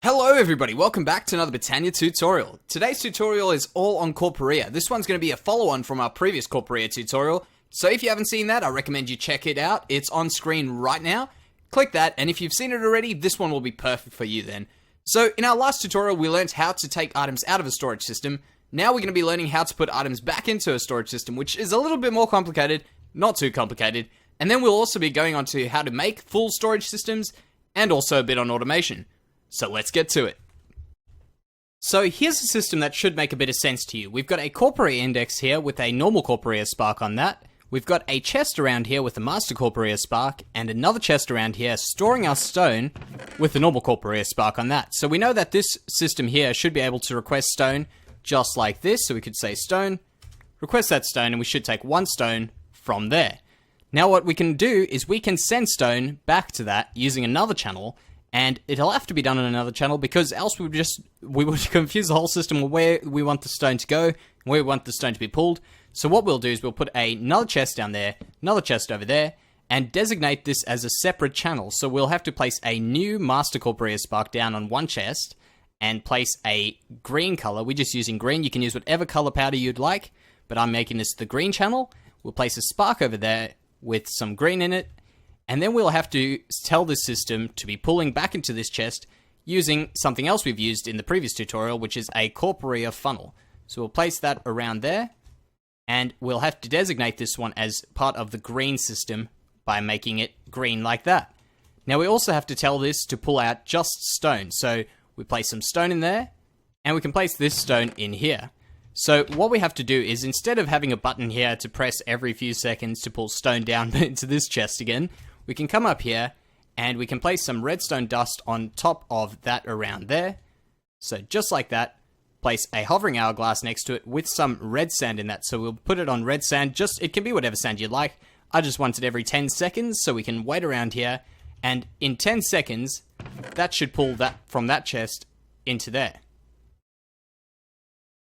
Hello everybody, welcome back to another Botania tutorial. Today's tutorial is all on Corporea. This one's going to be a follow-on from our previous Corporea tutorial, so if you haven't seen that, I recommend you check it out. It's on screen right now. Click that, and if you've seen it already, this one will be perfect for you then. So in our last tutorial, we learned how to take items out of a storage system. Now we're going to be learning how to put items back into a storage system, which is a little bit more complicated, not too complicated. And then we'll also be going on to how to make full storage systems, and also a bit on automation. So let's get to it. So here's a system that should make a bit of sense to you. We've got a Corporea index here with a normal Corporea spark on that. We've got a chest around here with a master Corporea spark, and another chest around here storing our stone with the normal Corporea spark on that. So we know that this system here should be able to request stone just like this. So we could say stone, request that stone, and we should take one stone from there. Now what we can do is we can send stone back to that using another channel. And it'll have to be done on another channel because else we would confuse the whole system of where we want the stone to go, where we want the stone to be pulled. So what we'll do is we'll put another chest down there, another chest over there, and designate this as a separate channel. So we'll have to place a new master Corporea spark down on one chest and place a green color. We're just using green. You can use whatever color powder you'd like, but I'm making this the green channel. We'll place a spark over there with some green in it. And then we'll have to tell this system to be pulling back into this chest using something else we've used in the previous tutorial, which is a Corporator Funnel. So we'll place that around there, and we'll have to designate this one as part of the green system by making it green like that. Now we also have to tell this to pull out just stone. So we place some stone in there, and we can place this stone in here. So what we have to do is, instead of having a button here to press every few seconds to pull stone down into this chest again, we can come up here and we can place some redstone dust on top of that around there. So just like that, place a hovering hourglass next to it with some red sand in that. So we'll put it on red sand, it can be whatever sand you like. I just want it every 10 seconds so we can wait around here, and in 10 seconds, that should pull that from that chest into there.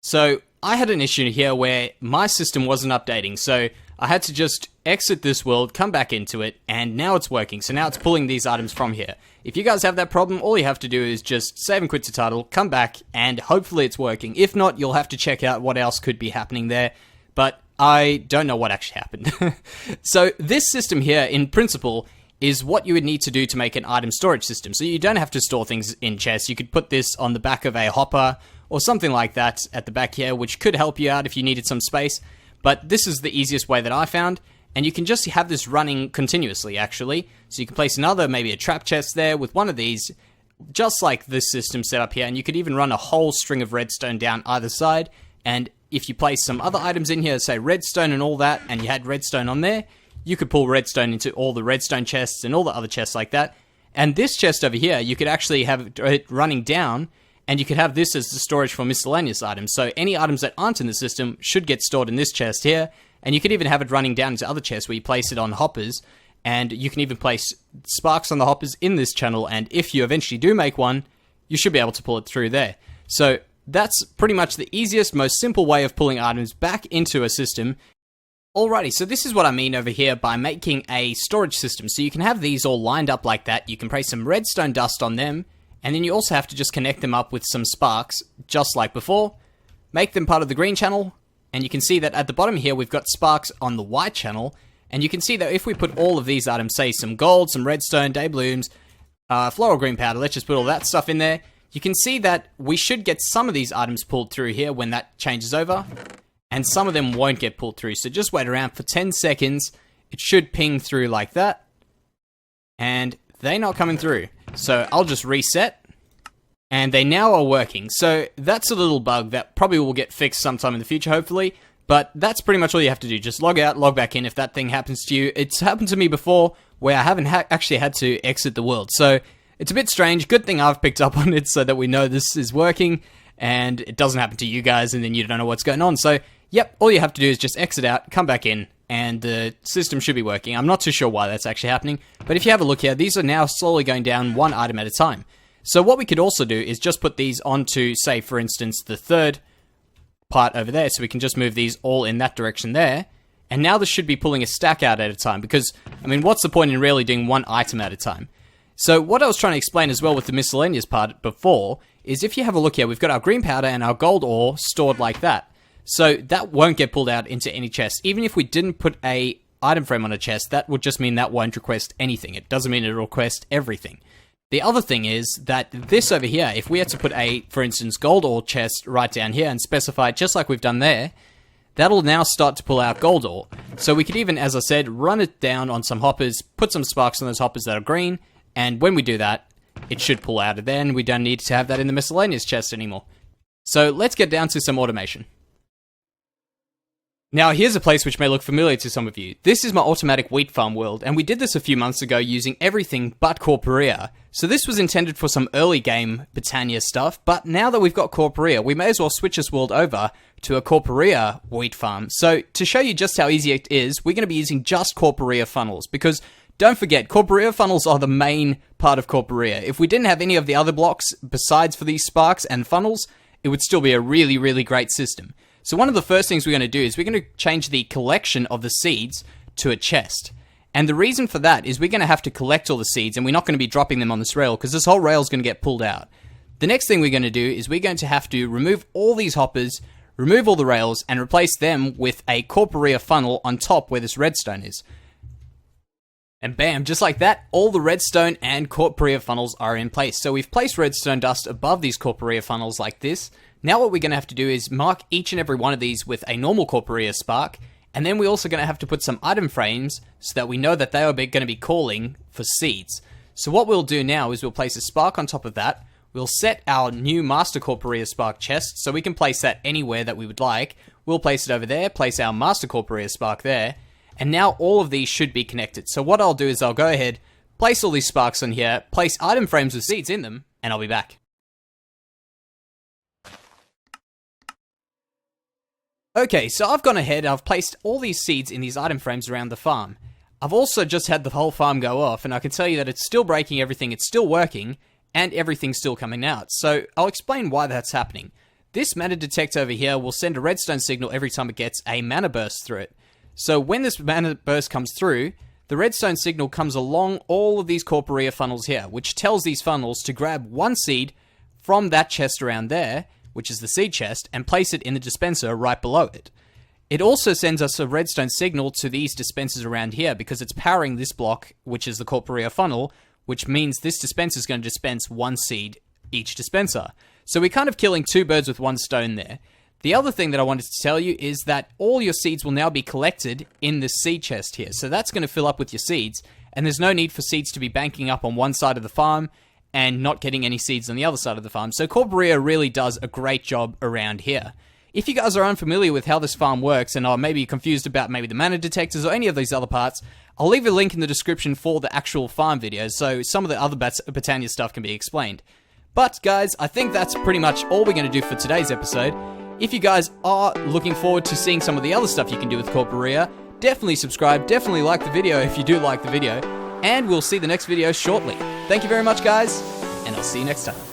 So I had an issue here where my system wasn't updating, so I had to just exit this world, come back into it, and now it's working. So now it's pulling these items from here. If you guys have that problem, all you have to do is just save and quit the title, come back, and hopefully it's working. If not, you'll have to check out what else could be happening there, but I don't know what actually happened. So this system here, in principle, is what you would need to do to make an item storage system. So you don't have to store things in chests. You could put this on the back of a hopper, or something like that at the back here, which could help you out if you needed some space. But this is the easiest way that I found, and you can just have this running continuously, actually. So you can place another, maybe a trap chest there with one of these, just like this system set up here, and you could even run a whole string of redstone down either side. And if you place some other items in here, say redstone and all that, and you had redstone on there, you could pull redstone into all the redstone chests and all the other chests like that. And this chest over here, you could actually have it running down, and you could have this as the storage for miscellaneous items. So any items that aren't in the system should get stored in this chest here. And you could even have it running down into other chests where you place it on hoppers. And you can even place sparks on the hoppers in this channel. And if you eventually do make one, you should be able to pull it through there. So that's pretty much the easiest, most simple way of pulling items back into a system. Alrighty, so this is what I mean over here by making a storage system. So you can have these all lined up like that. You can place some redstone dust on them. And then you also have to just connect them up with some sparks, just like before. Make them part of the green channel, and you can see that at the bottom here we've got sparks on the white channel. And you can see that if we put all of these items, say some gold, some redstone, day blooms, floral green powder, let's just put all that stuff in there. You can see that we should get some of these items pulled through here when that changes over, and some of them won't get pulled through. So just wait around for 10 seconds. It should ping through like that, and they're not coming through. So I'll just reset, and they now are working. So that's a little bug that probably will get fixed sometime in the future, hopefully. But that's pretty much all you have to do. Just log out, log back in if that thing happens to you. It's happened to me before where I haven't actually had to exit the world. So it's a bit strange. Good thing I've picked up on it so that we know this is working and it doesn't happen to you guys and then you don't know what's going on. So, yep, all you have to do is just exit out, come back in, and the system should be working. I'm not too sure why that's actually happening, but if you have a look here, these are now slowly going down one item at a time. So what we could also do is just put these onto, say, for instance, the third part over there, so we can just move these all in that direction there, and now this should be pulling a stack out at a time, because, I mean, what's the point in really doing one item at a time? So what I was trying to explain as well with the miscellaneous part before is if you have a look here, we've got our green powder and our gold ore stored like that. So that won't get pulled out into any chest. Even if we didn't put a item frame on a chest, that would just mean that won't request anything. It doesn't mean it'll request everything. The other thing is that this over here, if we had to put a, for instance, gold ore chest right down here and specify it just like we've done there, that'll now start to pull out gold ore. So we could even, as I said, run it down on some hoppers, put some sparks on those hoppers that are green, and when we do that, it should pull out of there, and we don't need to have that in the miscellaneous chest anymore. So let's get down to some automation. Now here's a place which may look familiar to some of you. This is my automatic wheat farm world, and we did this a few months ago using everything but Corporea. So this was intended for some early game Botania stuff, but now that we've got Corporea, we may as well switch this world over to a Corporea wheat farm. So to show you just how easy it is, we're going to be using just Corporea funnels, because don't forget, Corporea funnels are the main part of Corporea. If we didn't have any of the other blocks besides for these sparks and funnels, it would still be a really, really great system. So one of the first things we're going to do is we're going to change the collection of the seeds to a chest. And the reason for that is we're going to have to collect all the seeds, and we're not going to be dropping them on this rail because this whole rail is going to get pulled out. The next thing we're going to do is we're going to have to remove all these hoppers, remove all the rails, and replace them with a Corporea funnel on top where this redstone is. And bam, just like that, all the redstone and Corporea funnels are in place. So we've placed redstone dust above these Corporea funnels like this. Now what we're going to have to do is mark each and every one of these with a normal Corporea spark, and then we're also going to have to put some item frames so that we know that they are going to be calling for seeds. So what we'll do now is we'll place a spark on top of that. We'll set our new Master Corporea spark chest, so we can place that anywhere that we would like. We'll place it over there, place our Master Corporea spark there, and now all of these should be connected. So what I'll do is I'll go ahead, place all these sparks on here, place item frames with seeds in them, and I'll be back. Okay, so I've gone ahead, I've placed all these seeds in these item frames around the farm. I've also just had the whole farm go off, and I can tell you that it's still breaking everything, it's still working, and everything's still coming out. So I'll explain why that's happening. This mana detector over here will send a redstone signal every time it gets a mana burst through it. So when this mana burst comes through, the redstone signal comes along all of these Corporea funnels here, which tells these funnels to grab one seed from that chest around there, which is the seed chest, and place it in the dispenser right below it. It also sends us a redstone signal to these dispensers around here because it's powering this block, which is the Corporea funnel, which means this dispenser is going to dispense one seed each dispenser. So we're kind of killing two birds with one stone there. The other thing that I wanted to tell you is that all your seeds will now be collected in this seed chest here. So that's going to fill up with your seeds, and there's no need for seeds to be banking up on one side of the farm and not getting any seeds on the other side of the farm. So Corporea really does a great job around here. If you guys are unfamiliar with how this farm works and are maybe confused about maybe the mana detectors or any of these other parts, I'll leave a link in the description for the actual farm videos so some of the other Botania stuff can be explained. But guys, I think that's pretty much all we're going to do for today's episode. If you guys are looking forward to seeing some of the other stuff you can do with Corporea, definitely subscribe, definitely like the video if you do like the video, and we'll see the next video shortly. Thank you very much, guys, and I'll see you next time.